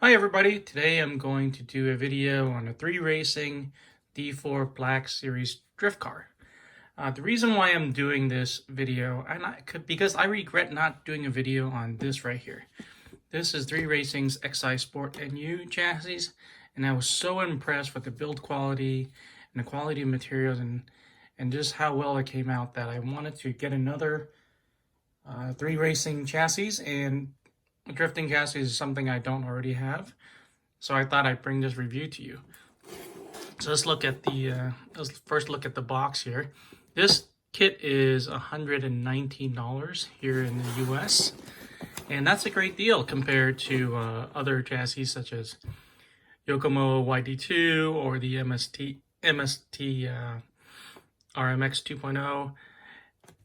Hi everybody, today I'm going to do a video on a 3Racing D4 Black Series drift car. The reason why I'm doing this video, because I regret not doing a video on this right here. This is 3Racing's XI Sport NU chassis, and I was so impressed with the build quality and the quality of materials and just how well it came out that I wanted to get another 3Racing chassis, and drifting chassis is something I don't already have, so I thought I'd bring this review to you. So let's look at let's first look at the box here. This kit is $119 here in the US, and that's a great deal compared to other chassis such as Yokomo YD2 or the MST RMX 2.0.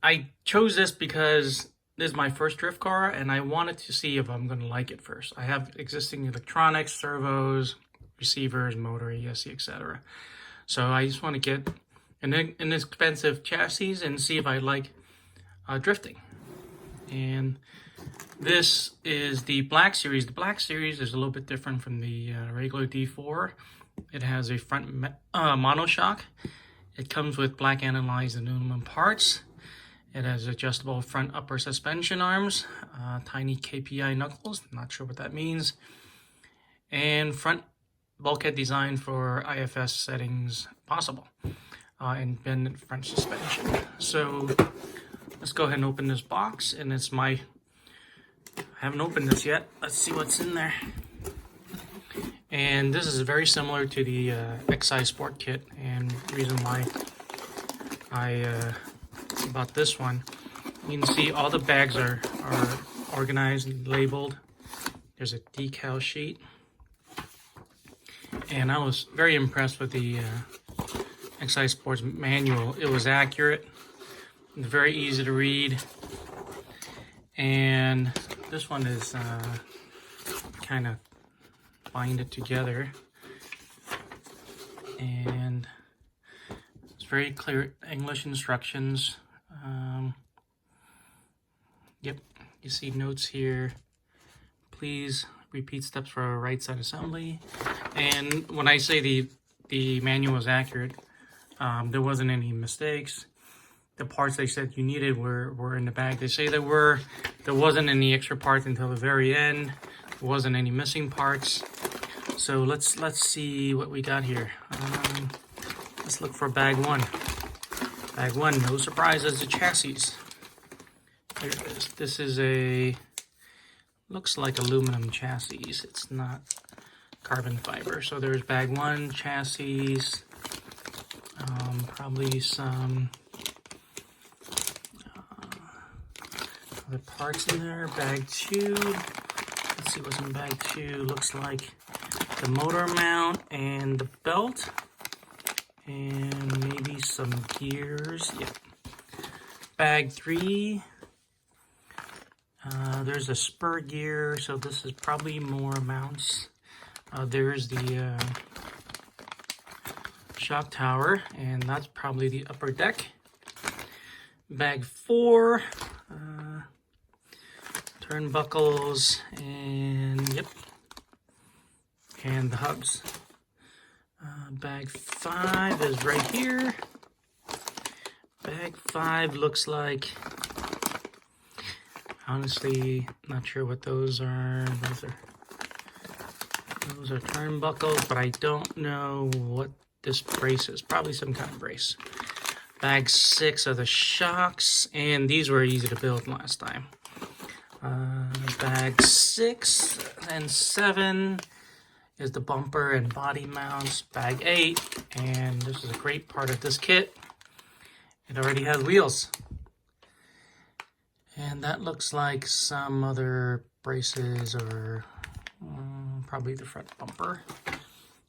I chose this because this is my first drift car, and I wanted to see if I'm going to like it first. I have existing electronics, servos, receivers, motor, ESC, etc. So I just want to get an inexpensive chassis and see if I like drifting. And this is the Black Series. The Black Series is a little bit different from the regular D4. It has a front monoshock. It comes with black anodized aluminum parts. It has adjustable front upper suspension arms, tiny KPI knuckles, not sure what that means, and front bulkhead design for IFS settings possible, and bend front suspension. So let's go ahead and open this box, and I haven't opened this yet. Let's see what's in there. And this is very similar to the XI Sport kit, and the reason why I bought this one, you can see all the bags are organized and labeled. There's a decal sheet, and I was very impressed with the XI Sports manual. It was accurate, very easy to read, and this one is kind of bind it together, and it's very clear English instructions. Yep, you see notes here. Please repeat steps for a right side assembly. And when I say the manual is accurate, there wasn't any mistakes. The parts they said you needed were in the bag. They say there wasn't any extra parts until the very end. There wasn't any missing parts. So let's see what we got here. Let's look for bag one. Bag one, no surprises, the chassis. Here it is. This is looks like aluminum chassis. It's not carbon fiber. So there's bag one, chassis, probably some other parts in there. Bag two, let's see what's in bag two. Looks like the motor mount and the belt, and maybe some gears. Yep. Bag three, there's a spur gear, so this is probably more mounts. There's the shock tower, and that's probably the upper deck. Bag four, turnbuckles, and yep, and the hubs. Bag five is right here. Bag five looks like, honestly, not sure what those are. Those are turnbuckles, but I don't know what this brace is. Probably some kind of brace. Bag six are the shocks, and these were easy to build last time. Bag six and seven is the bumper and body mounts. Bag eight, and this is a great part of this kit, it already has wheels. And that looks like some other braces, or probably the front bumper.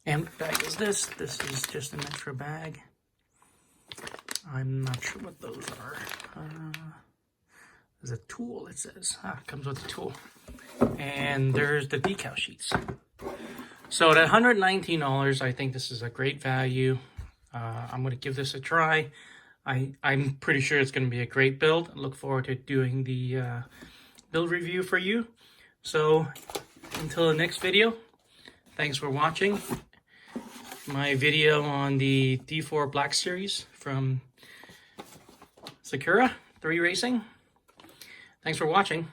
And what bag is this? This is just an extra bag. I'm not sure what those are. There's a tool, it says. It comes with a tool. And there's the decal sheets. So at $119, I think this is a great value. I'm going to give this a try. I'm pretty sure it's going to be a great build. I look forward to doing the build review for you. So until the next video, Thanks for watching my video on the D4 Black Series from Sakura 3Racing. Thanks for watching.